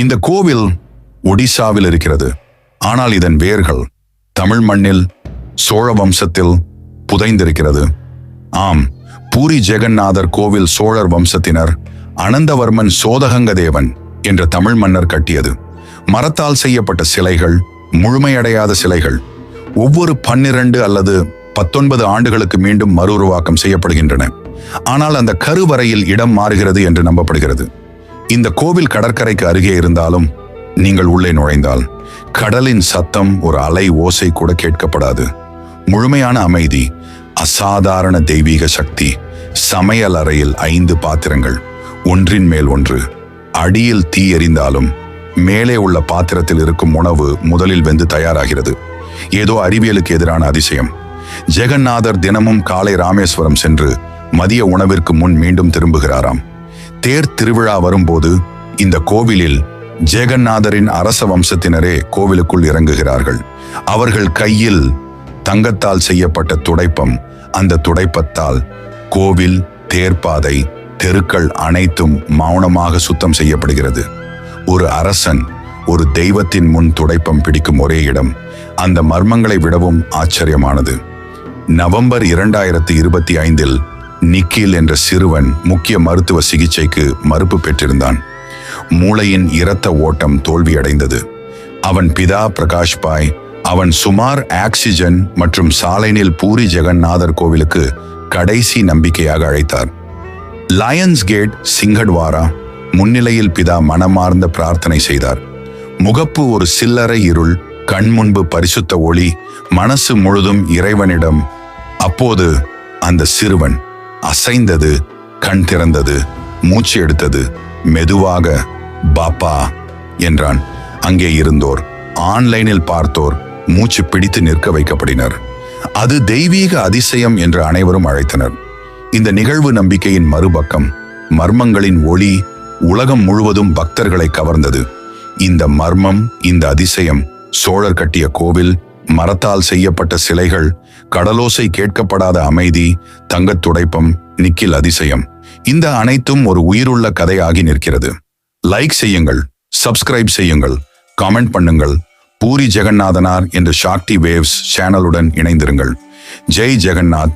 இந்த கோவில் ஒடிசாவில் இருக்கிறது. ஆனால் இதன் வேர்கள் தமிழ் மண்ணில் சோழ வம்சத்தில் புதைந்திருக்கிறது. ஆம், பூரி ஜெகநாதர் கோவில் சோழர் வம்சத்தினர் அனந்தவர்மன் சோதகங்கதேவன் என்ற தமிழ் மன்னர் கட்டியது. மரத்தால் செய்யப்பட்ட சிலைகள், முழுமையடையாத சிலைகள் ஒவ்வொரு 12 அல்லது 19 ஆண்டுகளுக்கு மீண்டும் மறுஉருவாக்கம் செய்யப்படுகின்றன. ஆனால் அந்த கருவறையில் இடம் மாறுகிறது என்று நம்பப்படுகிறது. இந்த கோவில் கடற்கரைக்கு அருகே இருந்தாலும் நீங்கள் உள்ளே நுழைந்தால் கடலின் சத்தம், ஒரு அலை ஓசை கூட கேட்கப்படாது. முழுமையான அமைதி, அசாதாரண தெய்வீக சக்தி. சமையல் அறையில் 5 பாத்திரங்கள், ஒன்றின் மேல் ஒன்று. அடியில் தீ எரிந்தாலும் மேலே உள்ள பாத்திரத்தில் இருக்கும் உணவு முதலில் வெந்து தயாராகிறது. ஏதோ அறிவியலுக்கு எதிரான அதிசயம். ஜெகநாதர் தினமும் காலை ராமேஸ்வரம் சென்று மதிய உணவிற்கு முன் மீண்டும் திரும்புகிறாராம். தேர் திருவிழா வரும்போது இந்த கோவிலில் ஜெகநாதரின் அரச வம்சத்தினரே கோவிலுக்குள் இறங்குகிறார்கள். அவர்கள் கையில் தங்கத்தால் செய்யப்பட்ட துடைப்பம். அந்த துடைப்பத்தால் கோவில், தேர்ப்பாதை, தெருக்கள் அனைத்தும் மௌனமாக சுத்தம் செய்யப்படுகிறது. ஒரு அரசன் ஒரு தெய்வத்தின் முன் துடைப்பம் பிடிக்கும் ஒரே இடம் அந்த மர்மங்களை விடவும் ஆச்சரியமானது. நவம்பர் 2025 நிக்கில் என்ற சிறுவன் முக்கிய மருத்துவ சிகிச்சைக்கு மறுப்பு பெற்றிருந்தான். மூளையின் இரத்த ஓட்டம் தோல்வியடைந்தது. அவன் பிதா பிரகாஷ் பாய் அவன் சுமார் ஆக்சிஜன் மற்றும் சாலைனில் பூரி ஜெகநாதர் கோவிலுக்கு கடைசி நம்பிக்கையாக அழைத்தார். லயன்ஸ் கேட் சிங்கட்வாரா முன்னிலையில் பிதா மனமார்ந்த பிரார்த்தனை செய்தார். முகப்பு ஒரு சில்லறை இருள், கண் முன்பு பரிசுத்த ஒளி, மனசு முழுதும் இறைவனிடம். அப்போது அந்த சிறுவன் அசைந்தது, கண் திறந்தது, மூச்சு எடுத்தது. மெதுவாக பாப்பா என்றான். அங்கே இருந்தோர், ஆன்லைனில் பார்த்தோர் மூச்சு பிடித்து நிற்க வைக்கப்படினர். அது தெய்வீக அதிசயம் என்று அனைவரும் அழைத்தனர். இந்த நிகழ்வு நம்பிக்கையின் மறுபக்கம். மர்மங்களின் ஒளி உலகம் முழுவதும் பக்தர்களை கவர்ந்தது. இந்த மர்மம், இந்த அதிசயம், சோழர் கட்டிய கோவில், மரத்தால் செய்யப்பட்ட சிலைகள், கடலோசை கேட்கப்படாத அமைதி, தங்கத் துடைப்பம், நிக்கில் அதிசயம், இந்த அனைத்தும் ஒரு உயிருள்ள கதையாகி நிற்கிறது. லைக் செய்யுங்கள், சப்ஸ்கிரைப் செய்யுங்கள், காமெண்ட் பண்ணுங்கள். பூரி ஜெகநாதனார் என்ற ஷாக்தி வேவ்ஸ் சேனலுடன் இணைந்திருங்கள். ஜெய் ஜெகநாத்.